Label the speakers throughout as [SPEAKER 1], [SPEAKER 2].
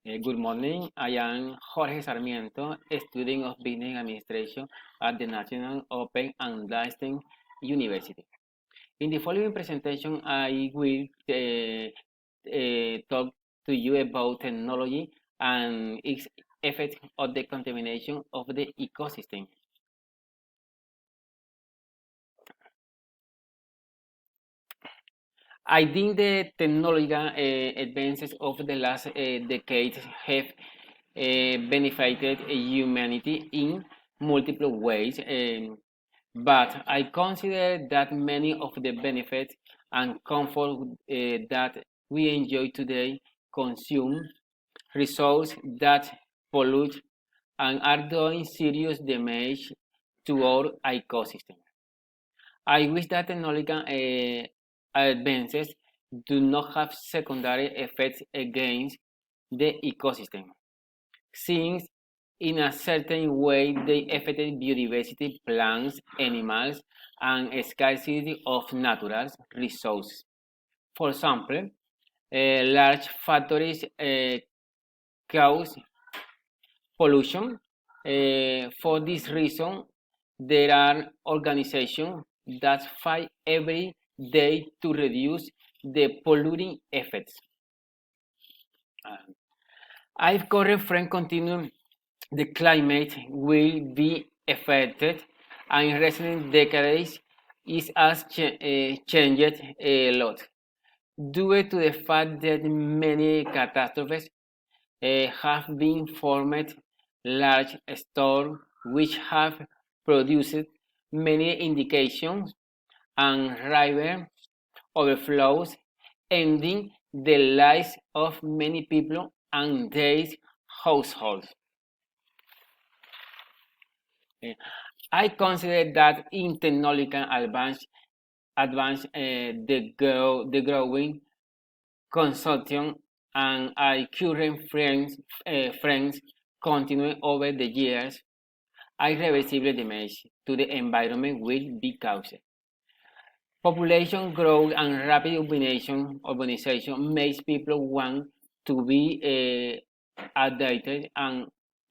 [SPEAKER 1] Good morning. I am Jorge Sarmiento, a student of Business Administration at the National Open and Licensing University. In the following presentation, I will talk to you about technology and its effect on the contamination of the ecosystem. I think the technological advances of the last decades have benefited humanity in multiple ways, but I consider that many of the benefits and comfort that we enjoy today consume resources that pollute and are doing serious damage to our ecosystem. I wish that technological advances do not have secondary effects against the ecosystem, since in a certain way they affected biodiversity, plants, animals, and scarcity of natural resources. For example, large factories cause pollution. For this reason, there are organizations that fight every day to reduce the polluting effects. I've current friend continue the climate will be affected, and in recent decades it has changed a lot due to the fact that many catastrophes have been formed large storms which have produced many indications and river overflows, ending the lives of many people and their households. I consider that in technological advance the growing consumption and our current friends continuing over the years, irreversible damage to the environment will be caused. Population growth and rapid urbanization makes people want to be adapted and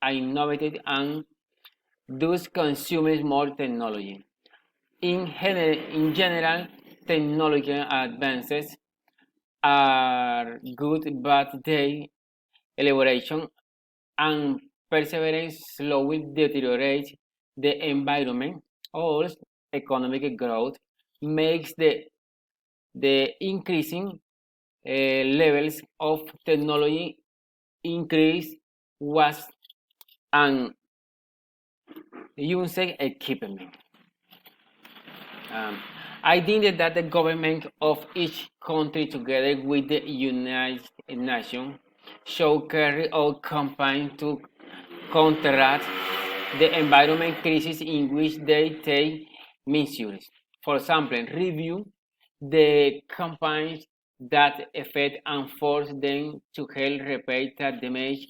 [SPEAKER 1] innovative and thus consumes more technology. In general, technological advances are good, but their elaboration and perseverance slowly deteriorate the environment. Also, economic growth makes the increasing levels of technology increase was and using equipment. I think that the government of each country, together with the United Nations, should carry out campaigns to counteract the environment crisis in which they take measures. For example, review the campaigns that affect and force them to help repair that damage.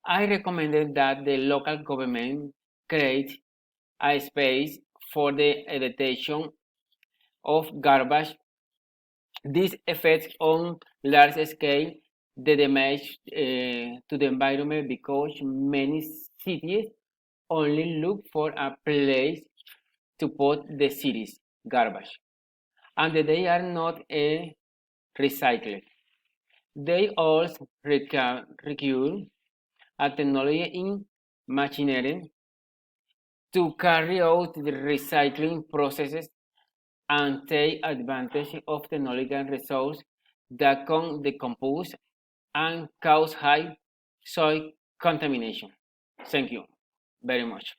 [SPEAKER 1] I recommended that the local government create a space for the adaptation of garbage. This affects on large scale the damage to the environment because many cities only look for a place to put the city's garbage, and they are not recycled. They also require a technology in machinery to carry out the recycling processes and take advantage of technological resources that can decompose and cause high soil contamination. Thank you very much.